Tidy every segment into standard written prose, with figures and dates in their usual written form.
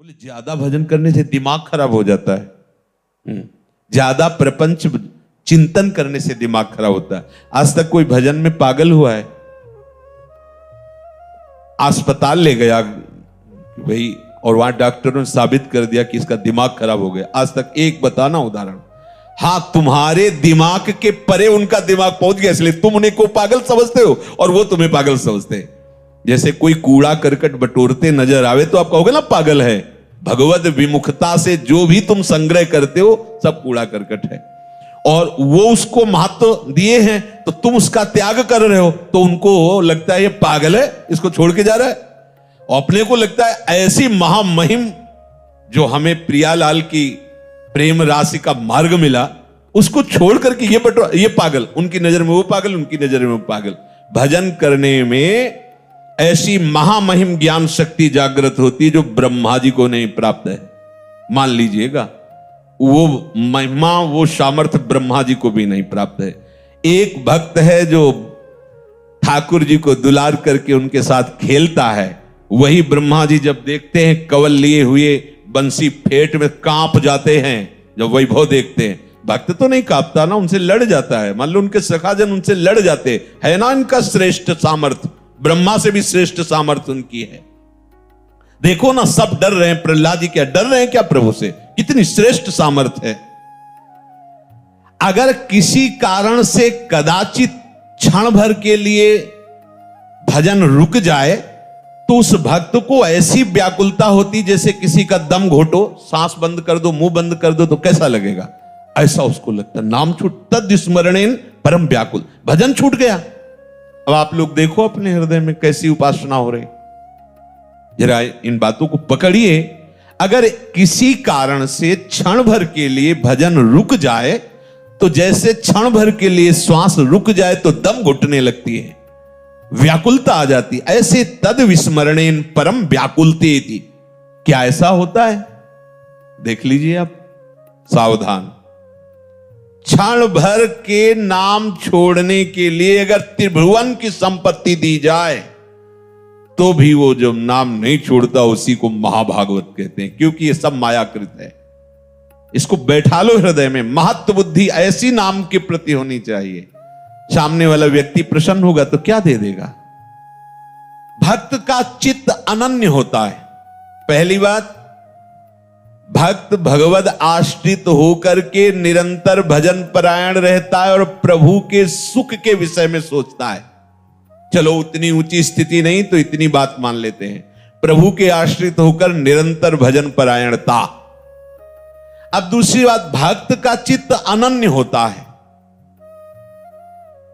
बोले ज्यादा भजन करने से दिमाग खराब हो जाता है। ज्यादा प्रपंच चिंतन करने से दिमाग खराब होता है। आज तक कोई भजन में पागल हुआ है? अस्पताल ले गया भाई और वहां डॉक्टरों ने साबित कर दिया कि इसका दिमाग खराब हो गया। आज तक एक बताना उदाहरण। हां, तुम्हारे दिमाग के परे उनका दिमाग पहुंच गया, इसलिए तुम उन्हें को पागल समझते हो और वो तुम्हें पागल समझते हैं। जैसे कोई कूड़ा करकट बटोरते नजर आवे तो आप कहोगे ना पागल है। भगवत विमुखता से जो भी तुम संग्रह करते हो सब कूड़ा करकट है, और वो उसको महत्व दिए हैं तो तुम उसका त्याग कर रहे हो, तो उनको लगता है ये पागल है, इसको छोड़ के जा रहा है। और अपने को लगता है ऐसी महामहिम जो हमें प्रियालाल की प्रेम राशि का मार्ग मिला, उसको छोड़ करके ये पागल, उनकी नजर में वो पागल, उनकी नजर में वो पागल। भजन करने में ऐसी महामहिम ज्ञान शक्ति जागृत होती है जो ब्रह्मा जी को नहीं प्राप्त है। मान लीजिएगा, वो महिमा, वो सामर्थ्य ब्रह्मा जी को भी नहीं प्राप्त है। एक भक्त है जो ठाकुर जी को दुलार करके उनके साथ खेलता है, वही ब्रह्मा जी जब देखते हैं कवल लिए हुए बंसी फेट में कांप जाते हैं जब वैभव देखते हैं। भक्त तो नहीं कांपता ना, उनसे लड़ जाता है। मान लो उनके सखाजन उनसे लड़ जाते है ना, इनका श्रेष्ठ सामर्थ्य, ब्रह्मा से भी श्रेष्ठ सामर्थ्य उनकी है। देखो ना, सब डर रहे हैं। प्रहलाद जी क्या डर रहे हैं क्या प्रभु से? कितनी श्रेष्ठ सामर्थ्य है। अगर किसी कारण से कदाचित क्षण भर के लिए भजन रुक जाए तो उस भक्त को ऐसी व्याकुलता होती जैसे किसी का दम घोटो, सांस बंद कर दो, मुंह बंद कर दो तो कैसा लगेगा, ऐसा उसको लगता। नाम छूट तद स्मरणेन परम व्याकुल, भजन छूट गया। अब आप लोग देखो अपने हृदय में कैसी उपासना हो रही, जरा इन बातों को पकड़िए। अगर किसी कारण से क्षण भर के लिए भजन रुक जाए तो जैसे क्षण भर के लिए श्वास रुक जाए तो दम घुटने लगती है, व्याकुलता आ जाती, ऐसे तद विस्मरणेन परम व्याकुलते थी। क्या ऐसा होता है? देख लीजिए आप, सावधान। क्षण भर के नाम छोड़ने के लिए अगर त्रिभुवन की संपत्ति दी जाए तो भी वो जो नाम नहीं छोड़ता उसी को महाभागवत कहते हैं, क्योंकि ये सब मायाकृत है। इसको बैठा लो हृदय में। महत्व बुद्धि ऐसी नाम के प्रति होनी चाहिए, सामने वाला व्यक्ति प्रसन्न होगा तो क्या दे देगा। भक्त का चित्त अनन्य होता है। पहली बात, भक्त भगवद आश्रित होकर के निरंतर भजन परायण रहता है और प्रभु के सुख के विषय में सोचता है। चलो उतनी ऊंची स्थिति नहीं तो इतनी बात मान लेते हैं, प्रभु के आश्रित होकर निरंतर भजन परायणता। अब दूसरी बात, भक्त का चित्त अनन्य होता है,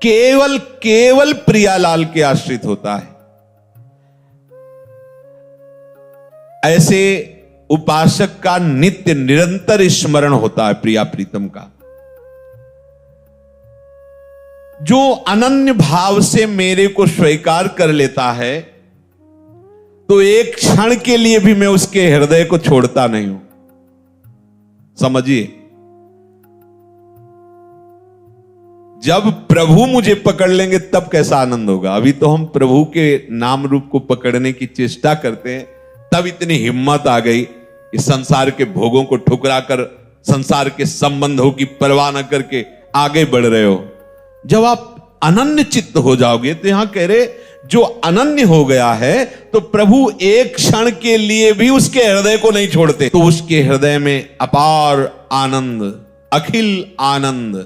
केवल प्रियालाल के आश्रित होता है। ऐसे उपासक का नित्य निरंतर स्मरण होता है प्रिया प्रीतम का। जो अनन्य भाव से मेरे को स्वीकार कर लेता है तो एक क्षण के लिए भी मैं उसके हृदय को छोड़ता नहीं हूं। समझिए, जब प्रभु मुझे पकड़ लेंगे तब कैसा आनंद होगा। अभी तो हम प्रभु के नाम रूप को पकड़ने की चेष्टा करते हैं, तब इतनी हिम्मत आ गई कि संसार के भोगों को ठुकरा कर, संसार के संबंधों की परवाह न करके आगे बढ़ रहे हो। जब आप अनन्य चित्त हो जाओगे तो यहां कह रहे, जो अनन्य हो गया है तो प्रभु एक क्षण के लिए भी उसके हृदय को नहीं छोड़ते, तो उसके हृदय में अपार आनंद, अखिल आनंद,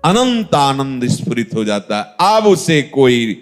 अनंत आनंद स्फुरित हो जाता है। अब उसे कोई